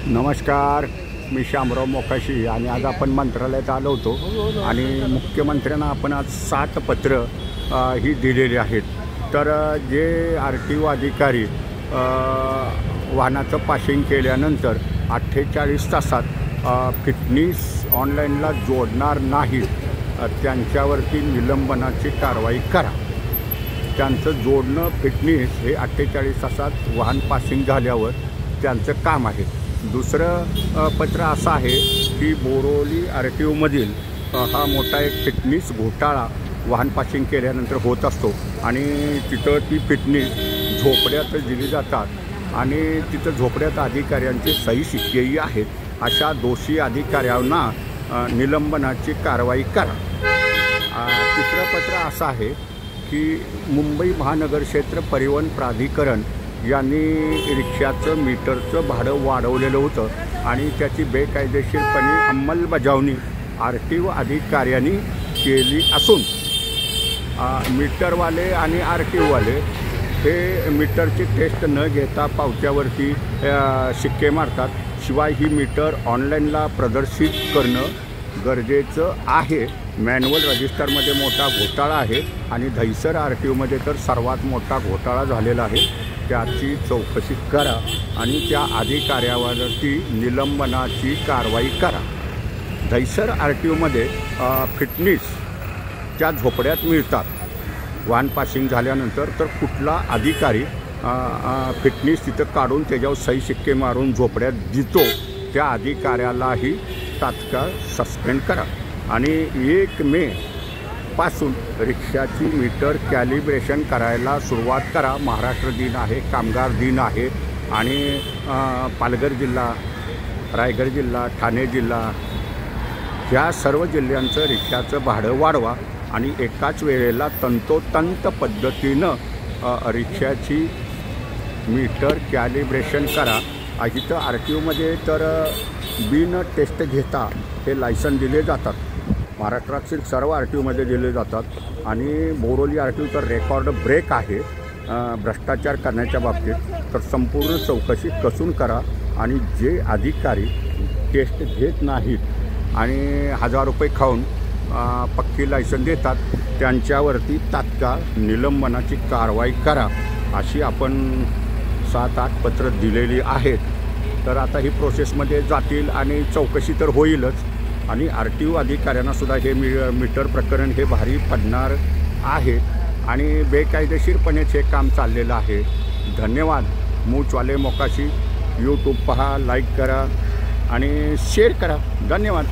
नमस्कार, मी शामराव मोकाशी आणि आज आपण मंत्रालयात आलो होतो आणि मुख्यमंत्र्यांना आपण आज 7 पत्र ही दिलेली आहेत। तर जे RTO अधिकारी वाहनाचं पासिंग केल्यानंतर 48 तासात फिटनेस ऑनलाईनला जोडणार नाहीत त्यांच्यावरती निलंबनाची कारवाई करा। त्यांचं जोडणं फिटनेस हे 48 तासात वाहन पासिंग झाल्यावर त्यांचं काम आहे। दुसरं पत्र असं आहे की बोरोली RTOमधील हा मोठा एक फिटनेस घोटाळा वाहन पासिंग केल्यानंतर होत असतो आणि तिथं ती फिटनेस झोपड्यात दिली जातात आणि तिथं झोपड्यात अधिकाऱ्यांचे सही शिक्केही आहेत। अशा दोषी अधिकाऱ्यांना निलंबनाची कारवाई करा। तिसरं पत्र असं आहे की मुंबई महानगर क्षेत्र परिवहन प्राधिकरण यांनी रिक्षाचं मीटरचं भाडं वाढवलेलं होतं आणि त्याची बेकायदेशीरपणे अंमलबजावणी RTO अधिकाऱ्यांनी केली असून मीटरवाले आणि RTOवाले हे मीटरची टेस्ट न घेता पावत्यावरती शिक्के मारतात। शिवाय ही मीटर ऑनलाईनला प्रदर्शित करणं गरजेचं आहे। मॅन्युअल रजिस्टरमध्ये मोठा घोटाळा आहे आणि दहिसर RTOमध्ये तर सर्वात मोठा घोटाळा झालेला आहे। त्याची चौकशी करा आणि त्या अधिकाऱ्यावरती निलंबनाची कारवाई करा। दहिसर RTOमध्ये फिटनेसच्या झोपड्यात मिळतात वाहन पासिंग झाल्यानंतर। तर कुठला अधिकारी फिटनेस तिथं काढून त्याच्यावर सही शिक्के मारून झोपड्यात देतो त्या अधिकाऱ्यालाही तात्काळ सस्पेंड करा आणि 1 मे पासून रिक्षाची मीटर कॅलिब्रेशन करायला सुरुवात करा। महाराष्ट्र दिन आहे, कामगार दिन आहे आणि पालघर जिल्हा, रायगड जिल्हा, ठाणे जिल्हा ह्या सर्व जिल्ह्यांचं रिक्षाचं भाडं वाढवा आणि एकाच वेळेला तंतोतंत पद्धतीनं रिक्षाची मीटर कॅलिब्रेशन करा। इथं RTOमध्ये तर बिन टेस्ट घेता हे लायसन दिले जातात। महाराष्ट्रातील सर्व RTOमध्ये दिले जातात आणि बोरोली RTO तर रेकॉर्ड ब्रेक आहे भ्रष्टाचार करण्याच्या बाबतीत। तर संपूर्ण चौकशी कसून करा आणि जे अधिकारी टेस्ट घेत नाहीत आणि 1000 रुपये खाऊन पक्की लायसन देतात त्यांच्यावरती तात्काळ निलंबनाची कारवाई करा अशी आपण 7-8 पत्र दिलेली आहेत। तर आता ही प्रोसेसमध्ये जातील आणि चौकशी तर होईलच आणि RTO अधिकाऱ्यांनासुद्धा हे मीटर प्रकरण हे भारी पडणार आहे आणि बेकायदेशीरपणेच हे काम चाललेलं आहे। धन्यवाद। मूचवाले मोकाशी यूट्यूब पहा, लाईक करा आणि शेअर करा। धन्यवाद।